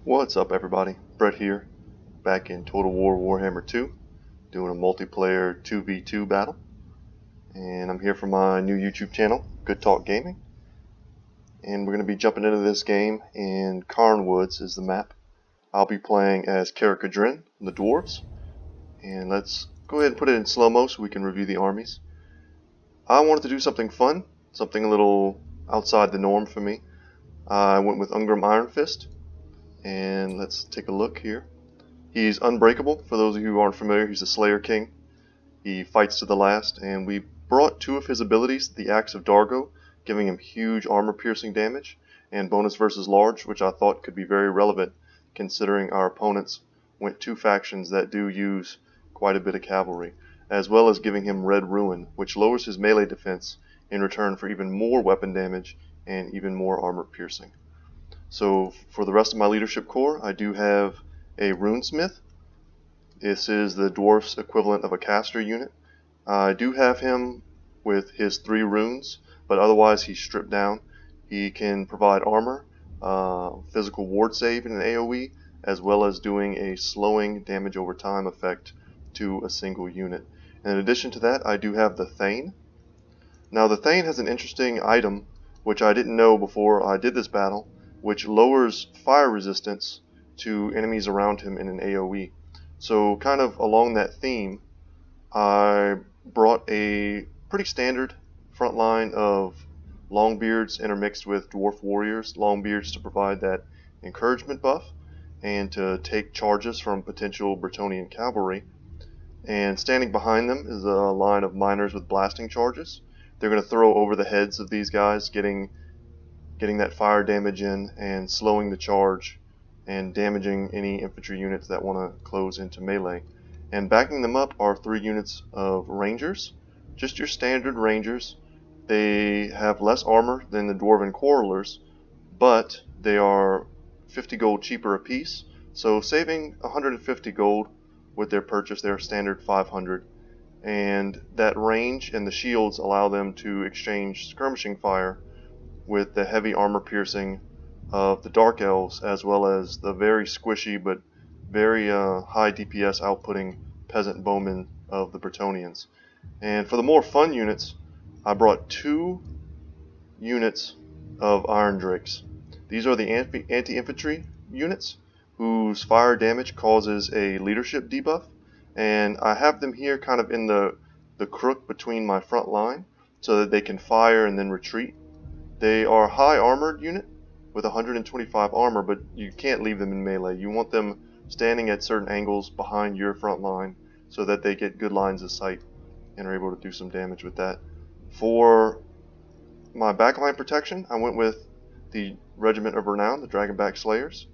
What's up, everybody? Brett here, back in Total War Warhammer 2, doing a multiplayer 2v2 battle. And I'm here for my new YouTube channel, Good Talk Gaming. And we're going to be jumping into this game in Karn Woods is the map. I'll be playing as Karakadrin, the dwarves. And let's go ahead and put it in slow-mo so we can review the armies. I wanted to do something fun, something a little outside the norm for me. I went with Ungrim Iron Fist. And let's take a look here. He's unbreakable. For those of you who aren't familiar, he's the Slayer King. He fights to the last, and we brought two of his abilities, the Axe of Dargo, giving him huge armor-piercing damage, and bonus versus large, which I thought could be very relevant considering our opponents went two factions that do use quite a bit of cavalry, as well as giving him Red Ruin, which lowers his melee defense in return for even more weapon damage and even more armor-piercing. So for the rest of my leadership corps, I do have a Runesmith. This is the dwarf's equivalent of a caster unit. I do have him with his 3 runes, but otherwise he's stripped down. He can provide armor, physical ward save in an AoE, as well as doing a slowing damage over time effect to a single unit. And in addition to that, I do have the Thane. Now the Thane has an interesting item, which I didn't know before I did this battle, which lowers fire resistance to enemies around him in an AoE. So kind of along that theme, I brought a pretty standard front line of Longbeards intermixed with Dwarf Warriors. Longbeards to provide that encouragement buff and to take charges from potential Bretonnian cavalry. And standing behind them is a line of miners with blasting charges. They're going to throw over the heads of these guys, getting that fire damage in and slowing the charge and damaging any infantry units that want to close into melee. And backing them up are 3 units of rangers, just your standard rangers. They have less armor than the dwarven quarrelers, but they are 50 gold cheaper apiece, so saving 150 gold with their purchase. They're standard 500, and that range and the shields allow them to exchange skirmishing fire with the heavy armor piercing of the Dark Elves, as well as the very squishy but very high DPS outputting peasant bowmen of the Bretonnians. And for the more fun units, I brought 2 units of Iron Drakes. These are the anti-infantry units whose fire damage causes a leadership debuff, and I have them here kind of in the crook between my front line so that they can fire and then retreat. They are a high armored unit with 125 armor, but you can't leave them in melee. You want them standing at certain angles behind your front line so that they get good lines of sight and are able to do some damage with that. For my backline protection, I went with the Regiment of Renown, the Dragonback Slayers.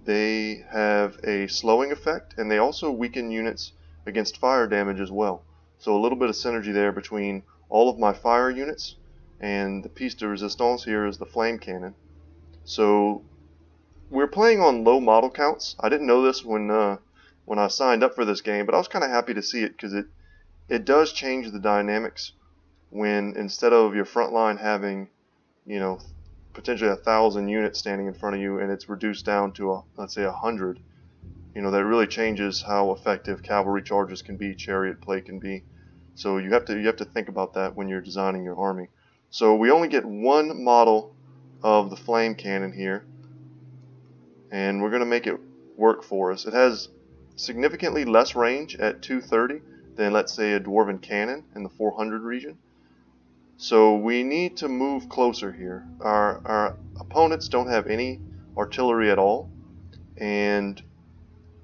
They have a slowing effect, and they also weaken units against fire damage as well. So a little bit of synergy there between all of my fire units, and the piece de resistance here is the flame cannon. So we're playing on low model counts. I didn't know this when I signed up for this game, but I was kind of happy to see it because it does change the dynamics when instead of your front line having, potentially 1,000 units standing in front of you, and it's reduced down to let's say 100. That really changes how effective cavalry charges can be, chariot play can be. So you have to think about that when you're designing your army. So we only get 1 model of the flame cannon here, and we're going to make it work for us. It has significantly less range at 230 than, let's say, a dwarven cannon in the 400 region. So we need to move closer here. Our opponents don't have any artillery at all, and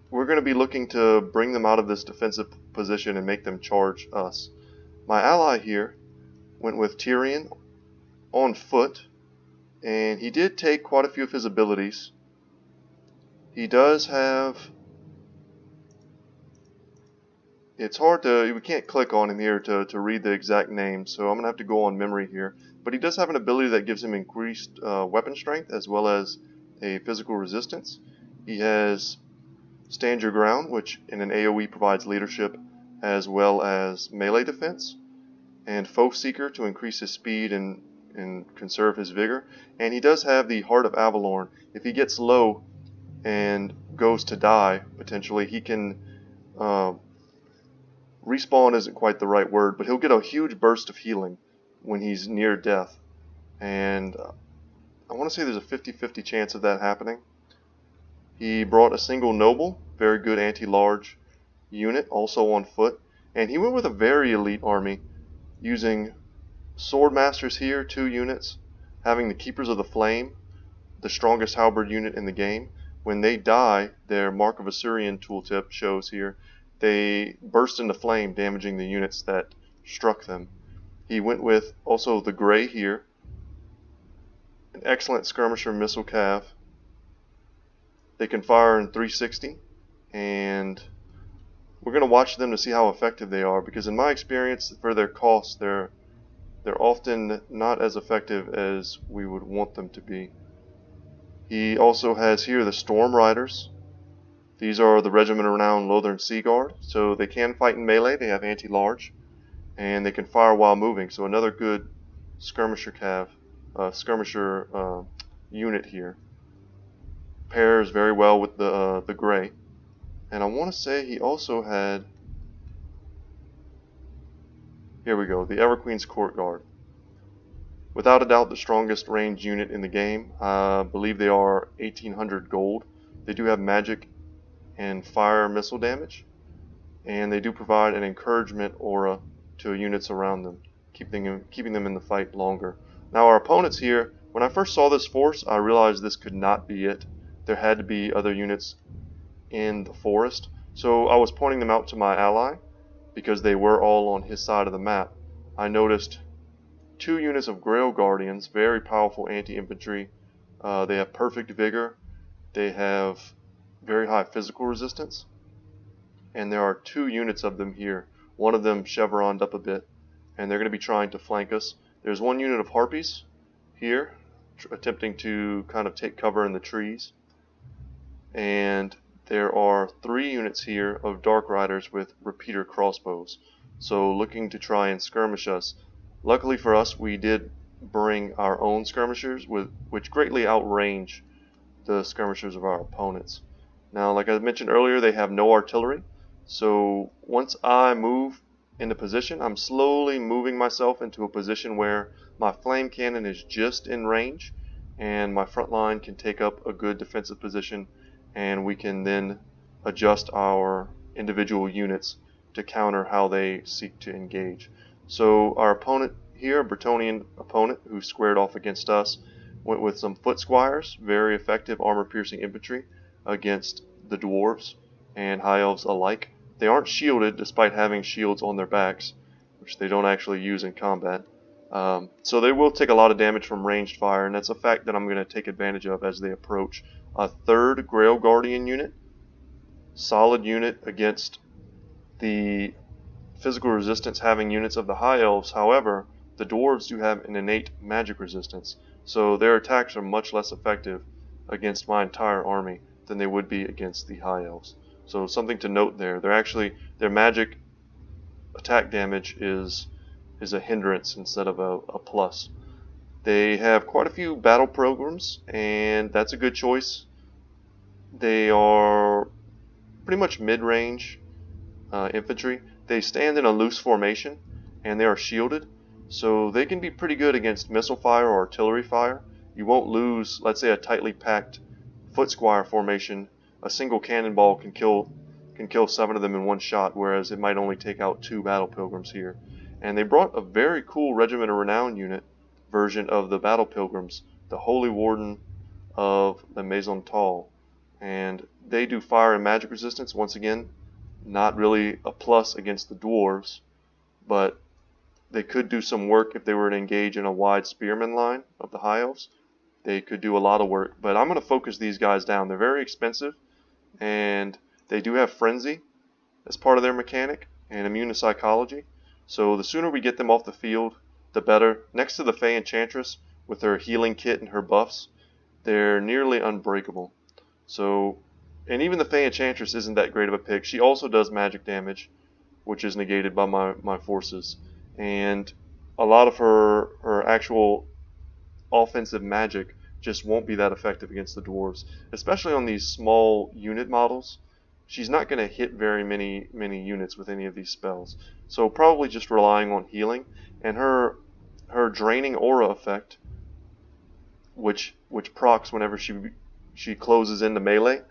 we're going to be looking to bring them out of this defensive position and make them charge us. My ally here went with Tyrion on foot, and he did take quite a few of his abilities. He does have, it's hard to, we can't click on him here to read the exact name, so I'm going to have to go on memory here. But he does have an ability that gives him increased weapon strength as well as a physical resistance. He has Stand Your Ground, which in an AoE provides leadership as well as melee defense, and Foe Seeker to increase his speed and conserve his vigor. And he does have the Heart of Avalorn. If he gets low, and goes to die, potentially, he can respawn isn't quite the right word, but he'll get a huge burst of healing when he's near death. And I want to say there's a 50-50 chance of that happening. He brought a single noble, very good anti-large unit, also on foot. And he went with a very elite army, using swordmasters here, 2 units, having the Keepers of the Flame, the strongest halberd unit in the game. When they die, their Mark of Assyrian tooltip shows here, they burst into flame, damaging the units that struck them. He went with also the Gray here, an excellent skirmisher missile cav. They can fire in 360, and we're going to watch them to see how effective they are, because in my experience, for their cost, they're often not as effective as we would want them to be. He also has here the Storm Riders. These are the Regiment of Renown Lothern Sea Guard, so they can fight in melee. They have anti-large, and they can fire while moving. So another good skirmisher unit here. Pairs very well with the Gray. And I want to say he also had, here we go, the Everqueen's Court Guard. Without a doubt the strongest ranged unit in the game. I believe they are 1800 gold. They do have magic and fire missile damage, and they do provide an encouragement aura to units around them, keeping them in the fight longer. Now our opponents here, when I first saw this force, I realized this could not be it. There had to be other units in the forest, so I was pointing them out to my ally because they were all on his side of the map. I noticed 2 units of Grail Guardians, very powerful anti-infantry. They have perfect vigor, they have very high physical resistance, and there are 2 units of them here. One of them chevroned up a bit, and they're going to be trying to flank us. There's 1 unit of Harpies here, attempting to kind of take cover in the trees, and there are 3 units here of Dark Riders with repeater crossbows, so looking to try and skirmish us. Luckily for us, we did bring our own skirmishers, which greatly outrange the skirmishers of our opponents. Now, like I mentioned earlier, they have no artillery, so once I move into position, I'm slowly moving myself into a position where my flame cannon is just in range, and my front line can take up a good defensive position, and we can then adjust our individual units to counter how they seek to engage. So our opponent here, a Bretonnian opponent who squared off against us, went with some foot squires, very effective armor-piercing infantry against the dwarves and high elves alike. They aren't shielded despite having shields on their backs, which they don't actually use in combat. So they will take a lot of damage from ranged fire, and that's a fact that I'm going to take advantage of as they approach. A 3rd Grail Guardian unit, solid unit against the physical resistance having units of the high elves. However, the dwarves do have an innate magic resistance, so their attacks are much less effective against my entire army than they would be against the high elves. So something to note there. Their magic attack damage is a hindrance instead of a plus. They have quite a few battle programs, and that's a good choice. They are pretty much mid-range infantry. They stand in a loose formation, and they are shielded, so they can be pretty good against missile fire or artillery fire. You won't lose, let's say, a tightly packed foot squire formation. A single cannonball can kill 7 of them in one shot, whereas it might only take out 2 battle pilgrims here. And they brought a very cool Regiment of Renown unit version of the battle pilgrims, the Holy Warden of the Maison Tall, and they do fire and magic resistance. Once again, not really a plus against the dwarves, but they could do some work if they were to engage in a wide spearman line of the high elves. They could do a lot of work, but I'm going to focus these guys down. They're very expensive, and they do have frenzy as part of their mechanic and immune to psychology, so the sooner we get them off the field, the better. Next to the Fey Enchantress with her healing kit and her buffs, they're nearly unbreakable. So, and even the Fey Enchantress isn't that great of a pick. She also does magic damage, which is negated by my forces, and a lot of her actual offensive magic just won't be that effective against the dwarves, especially on these small unit models. She's not going to hit very many units with any of these spells. So probably just relying on healing, and her draining aura effect, which procs whenever she closes into melee.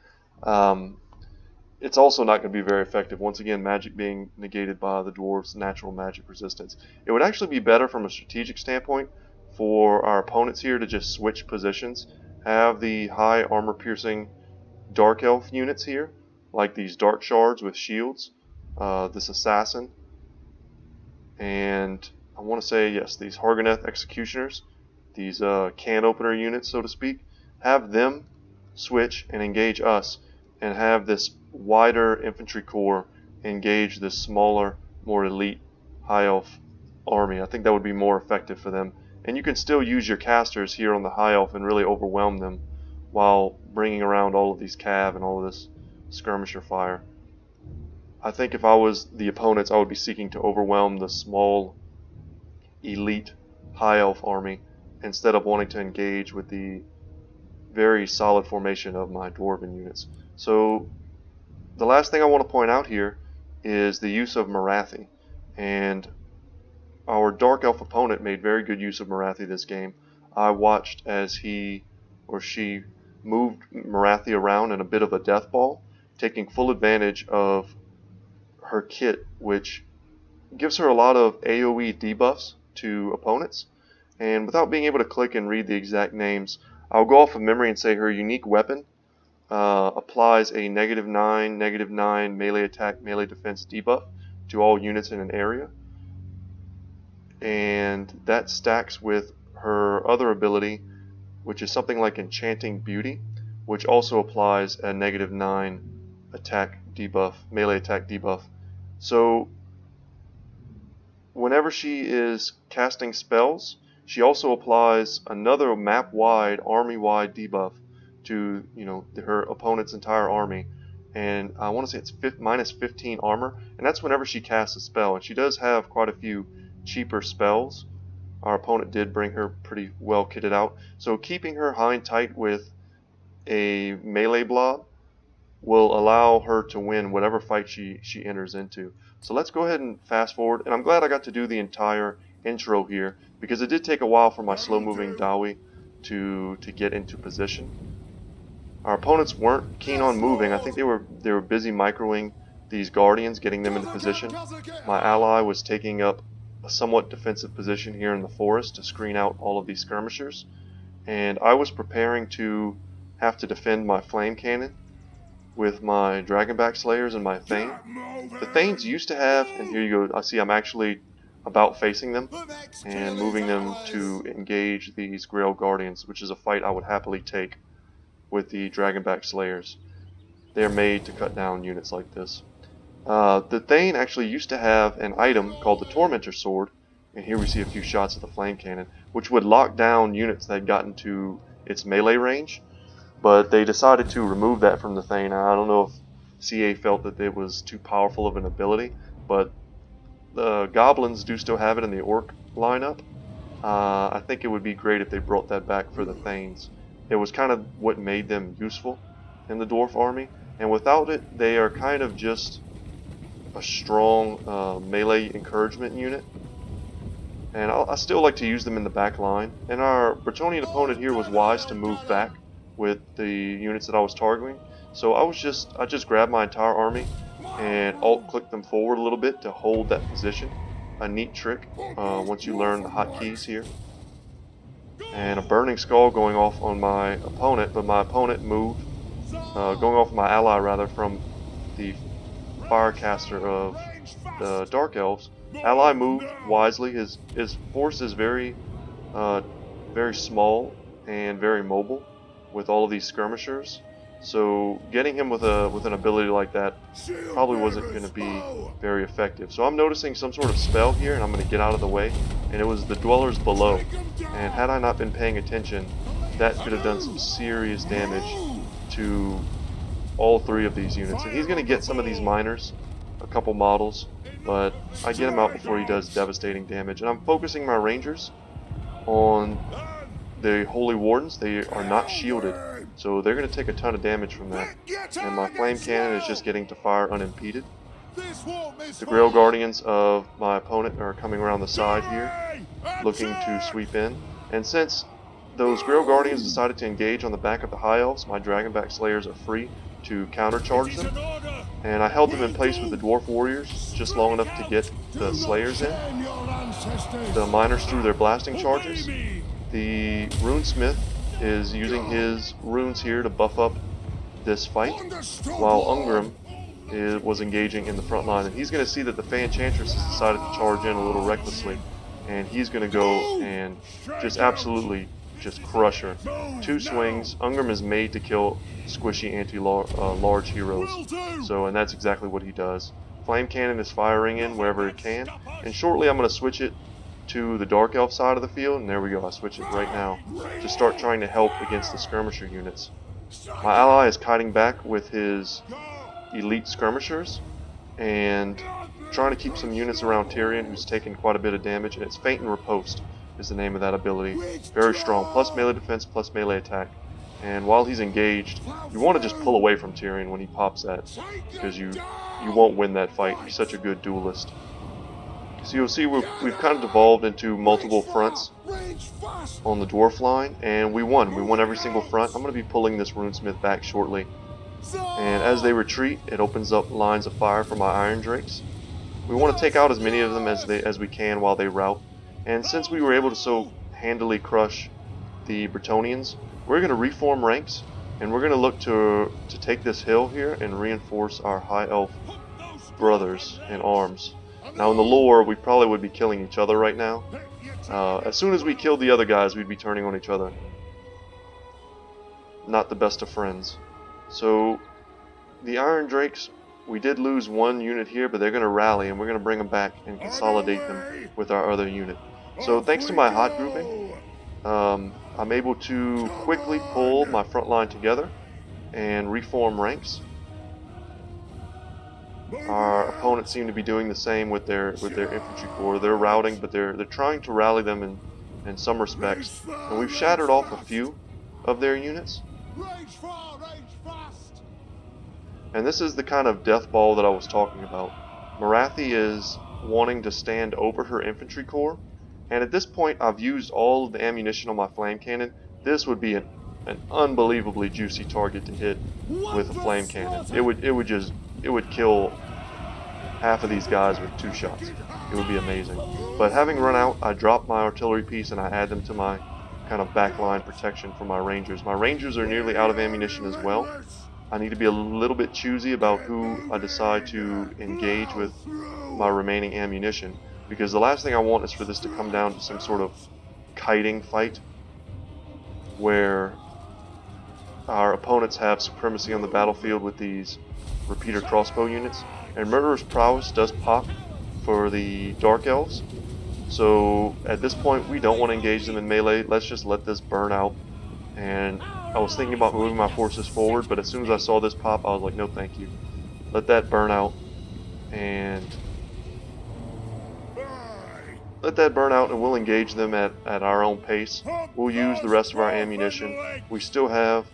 It's also not going to be very effective. Once again, magic being negated by the dwarves' natural magic resistance. It would actually be better from a strategic standpoint for our opponents here to just switch positions. Have the high armor piercing dark elf units here, like these dark shards with shields, this assassin, and I want to say, yes, these Hargoneth executioners, these can opener units, so to speak. Have them switch and engage us, and have this wider infantry corps engage this smaller, more elite high elf army. I think that would be more effective for them. And you can still use your casters here on the high elf and really overwhelm them while bringing around all of these cav and all of this skirmisher fire. I think if I was the opponents, I would be seeking to overwhelm the small elite high elf army instead of wanting to engage with the very solid formation of my dwarven units. So the last thing I want to point out here is the use of Morathi, and our dark elf opponent made very good use of Morathi this game. I watched as he or she moved Morathi around in a bit of a death ball, taking full advantage of her kit, which gives her a lot of AoE debuffs to opponents. And without being able to click and read the exact names, I'll go off of memory and say her unique weapon applies a -9 melee attack, melee defense debuff to all units in an area. And that stacks with her other ability, which is something like Enchanting Beauty, which also applies a -9 attack debuff, melee attack debuff. So whenever she is casting spells, she also applies another map-wide, army-wide debuff to, her opponent's entire army. And I want to say it's -15 armor, and that's whenever she casts a spell. And she does have quite a few cheaper spells. Our opponent did bring her pretty well kitted out. So keeping her high and tight with a melee blob will allow her to win whatever fight she enters into. So let's go ahead and fast forward. And I'm glad I got to do the entire intro here, because it did take a while for my slow-moving Dawi to get into position. Our opponents weren't keen on moving. I think they were busy microing these guardians, getting them into position. My ally was taking up a somewhat defensive position here in the forest to screen out all of these skirmishers, and I was preparing to have to defend my flame cannon with my Dragonback Slayers and my Thane. The Thanes used to have, and here you go, I see I'm actually about facing them and moving them to engage these Grail Guardians, which is a fight I would happily take with the Dragonback Slayers. They're made to cut down units like this. The Thane actually used to have an item called the Tormentor Sword, and here we see a few shots of the Flame Cannon, which would lock down units that had gotten to its melee range, but they decided to remove that from the Thane. I don't know if CA felt that it was too powerful of an ability, but the Goblins do still have it in the Orc lineup. I think it would be great if they brought that back for the Thanes. It was kind of what made them useful in the Dwarf army, and without it, they are kind of just a strong melee encouragement unit. And I still like to use them in the back line. And our Bretonnian opponent here was wise to move back with the units that I was targeting. So I just grabbed my entire army and alt-clicked them forward a little bit to hold that position. A neat trick once you learn the hotkeys here. And a Burning Skull going off on my opponent, but my opponent moved, going off my ally rather, from the Firecaster of the Dark Elves. Ally moved wisely. His force is very small and very mobile with all of these skirmishers. So getting him with an ability like that probably wasn't going to be very effective. So I'm noticing some sort of spell here, and I'm going to get out of the way. And it was the Dwellers Below. And had I not been paying attention, that could have done some serious damage to all three of these units. And he's going to get some of these miners, a couple models, but I get him out before he does devastating damage. And I'm focusing my Rangers on the Holy Wardens, they are not shielded, so they're going to take a ton of damage from that. And my Flame Cannon is just getting to fire unimpeded. The Grail Guardians of my opponent are coming around the side here, looking to sweep in. And since those Grail Guardians decided to engage on the back of the High Elves, my Dragonback Slayers are free to countercharge them. And I held them in place with the Dwarf Warriors just long enough to get the Slayers in. The Miners threw their blasting charges. The Runesmith is using his runes here to buff up this fight, while Ungrim was engaging in the front line. And he's going to see that the Fey Enchantress has decided to charge in a little recklessly, and he's going to go and just absolutely just crush her. 2 swings. Ungrim is made to kill squishy anti-large heroes, and that's exactly what he does. Flame Cannon is firing in wherever it can, and shortly I'm going to switch it to the Dark Elf side of the field, and there we go, I switch it right now to start trying to help against the skirmisher units. My ally is kiting back with his elite skirmishers and trying to keep some units around Tyrion, who's taken quite a bit of damage, and it's Feint and Riposte is the name of that ability. Very strong, plus melee defense, plus melee attack. And while he's engaged, you want to just pull away from Tyrion when he pops that, because you won't win that fight. He's such a good duelist. So you'll see we've kind of devolved into multiple fronts on the dwarf line, and we won. We won every single front. I'm going to be pulling this Runesmith back shortly. And as they retreat, it opens up lines of fire for my Iron Drakes. We want to take out as many of them as we can while they rout. And since we were able to so handily crush the Bretonnians, we're going to reform ranks, and we're going to look to take this hill here and reinforce our High Elf brothers in arms. Now in the lore, we probably would be killing each other right now. As soon as we killed the other guys, we'd be turning on each other. Not the best of friends. So the Iron Drakes, we did lose 1 unit here, but they're going to rally, and we're going to bring them back and consolidate them with our other unit. So thanks to my hot grouping, I'm able to quickly pull my front line together and reform ranks. Our opponents seem to be doing the same with their infantry corps. They're routing, but they're trying to rally them in some respects. And we've shattered off a few of their units. And this is the kind of death ball that I was talking about. Morathi is wanting to stand over her infantry corps, and at this point I've used all of the ammunition on my flame cannon. This would be an unbelievably juicy target to hit with a flame cannon. It would kill half of these guys with 2 shots. It would be amazing. But having run out, I drop my artillery piece and I add them to my kind of backline protection for my rangers. My rangers are nearly out of ammunition as well. I need to be a little bit choosy about who I decide to engage with my remaining ammunition, because the last thing I want is for this to come down to some sort of kiting fight where our opponents have supremacy on the battlefield with these repeater crossbow units. And Murderer's Prowess does pop for the Dark Elves, so at this point we don't want to engage them in melee. Let's just let this burn out. And I was thinking about moving my forces forward, but as soon as I saw this pop, I was like, no thank you. Let that burn out, and we'll engage them at our own pace. We'll use the rest of our ammunition. We still have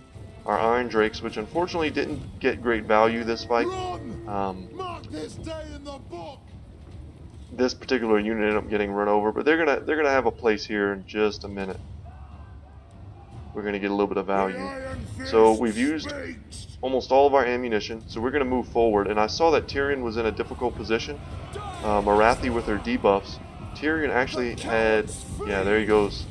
our Iron Drakes, which unfortunately didn't get great value this fight. This particular unit ended up getting run over, but they're gonna have a place here in just a minute. We're going to get a little bit of value. So we've used almost all of our ammunition, so we're going to move forward. And I saw that Tyrion was in a difficult position. Morathi with her debuffs. Tyrion actually had, yeah, there he goes.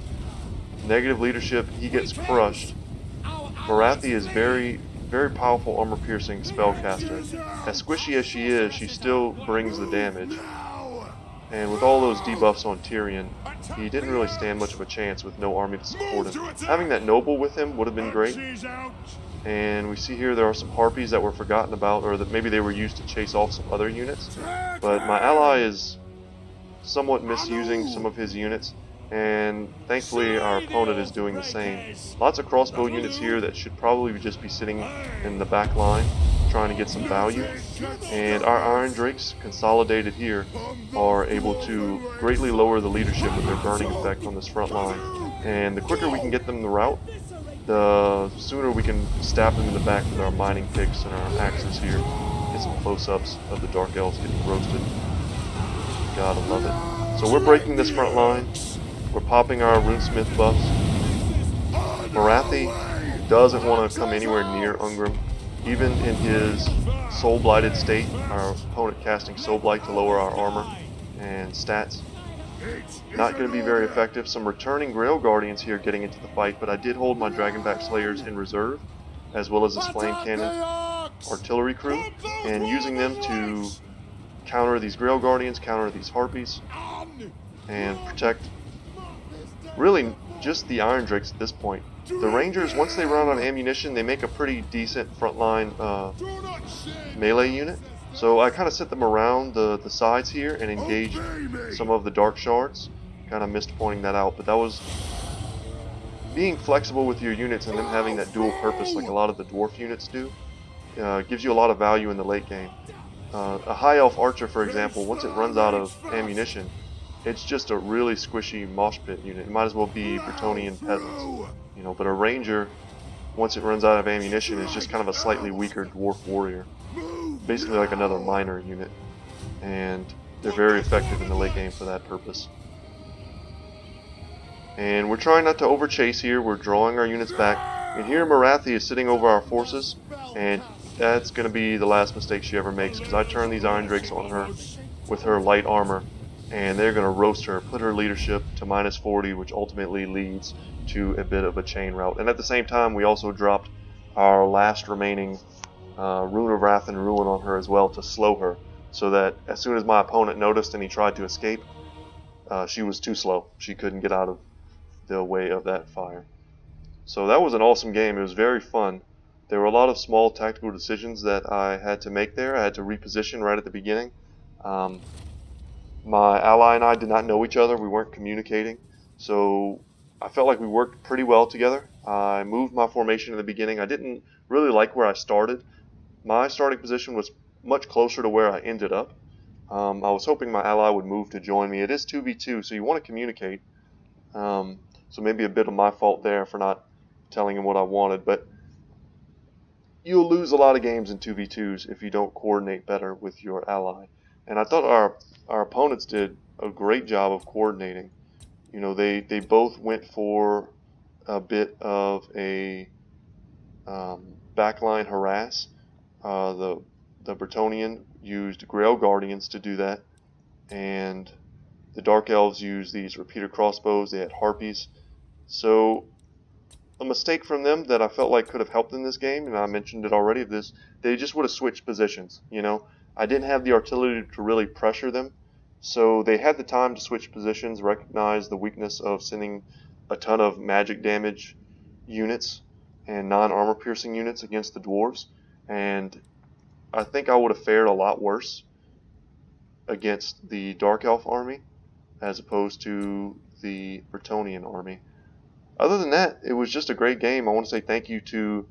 Negative leadership, he gets crushed. Morathi is very, very powerful armor-piercing spellcaster. As squishy as she is, she still brings the damage. And with all those debuffs on Tyrion, he didn't really stand much of a chance with no army to support him. Having that noble with him would have been great. And we see here there are some harpies that were forgotten about, or that maybe they were used to chase off some other units. But my ally is somewhat misusing some of his units, and thankfully our opponent is doing the same. Lots of crossbow units here that should probably just be sitting in the back line trying to get some value, and our Iron Drakes consolidated here are able to greatly lower the leadership with their burning effect on this front line. And the quicker we can get them the route, the sooner we can stab them in the back with our mining picks and our axes here. Get some close-ups of the Dark Elves getting roasted. Gotta love it. So we're breaking this front line. We're popping our Runesmith buffs. Morathi doesn't want to come anywhere near Ungrim. Even in his Soul Blighted state, our opponent casting Soul Blight to lower our armor and stats. Not going to be very effective. Some returning Grail Guardians here getting into the fight, but I did hold my Dragonback Slayers in reserve, as well as this Flame Cannon artillery crew, and using them to counter these Grail Guardians, counter these Harpies, and protect really just the Iron Drakes at this point. The Rangers, once they run out of ammunition, they make a pretty decent frontline melee unit. So I kind of set them around the sides here and engaged some of the Dark Shards. Kind of missed pointing that out, but that was being flexible with your units and them having that dual purpose like a lot of the Dwarf units do. Gives you a lot of value in the late game. A High Elf Archer, for example, once it runs out of ammunition, it's just a really squishy mosh pit unit. It might as well be Bretonnian peasants, you know. But a Ranger, once it runs out of ammunition, is just kind of a slightly weaker Dwarf warrior, basically like another miner unit, and they're very effective in the late game for that purpose. And we're trying not to overchase here. We're drawing our units back, and here Morathi is sitting over our forces, and that's going to be the last mistake she ever makes, because I turn these Iron Drakes on her with her light armor, and they're going to roast her, put her leadership to -40, which ultimately leads to a bit of a chain rout. And at the same time, we also dropped our last remaining Rune of Wrath and Ruin on her as well to slow her, so that as soon as my opponent noticed and he tried to escape, she was too slow. She couldn't get out of the way of that fire. So that was an awesome game. It was very fun. There were a lot of small tactical decisions that I had to make there. I had to reposition right at the beginning. My ally and I did not know each other. We weren't communicating. So I felt like we worked pretty well together. I moved my formation in the beginning. I didn't really like where I started. My starting position was much closer to where I ended up. I was hoping my ally would move to join me. It is 2v2, so you want to communicate. So maybe a bit of my fault there for not telling him what I wanted. But you'll lose a lot of games in 2v2s if you don't coordinate better with your ally. And I thought our opponents did a great job of coordinating. You know, they both went for a bit of a backline harass. The Bretonnian used Grail Guardians to do that, and the Dark Elves used these repeater crossbows. They had Harpies. So a mistake from them that I felt like could have helped in this game, and I mentioned it already, they just would have switched positions. You know, I didn't have the artillery to really pressure them, so they had the time to switch positions, recognize the weakness of sending a ton of magic damage units and non-armor piercing units against the dwarves, and I think I would have fared a lot worse against the Dark Elf army as opposed to the Bretonnian army. Other than that, it was just a great game. I want to say thank you to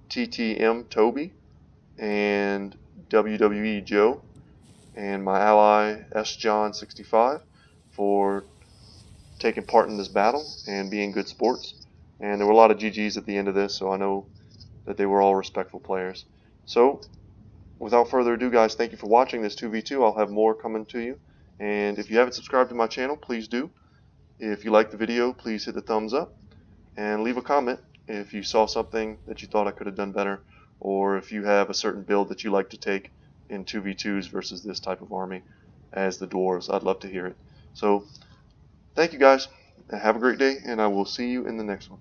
TTM Toby and WWE Joe and my ally SJohn65 for taking part in this battle and being good sports. And there were a lot of GGs at the end of this, so I know that they were all respectful players. So, without further ado, guys, thank you for watching this 2v2. I'll have more coming to you. And if you haven't subscribed to my channel, please do. If you liked the video, please hit the thumbs up. And leave a comment if you saw something that you thought I could have done better, or if you have a certain build that you like to take in 2v2s versus this type of army as the dwarves. I'd love to hear it. So, thank you guys, have a great day, and I will see you in the next one.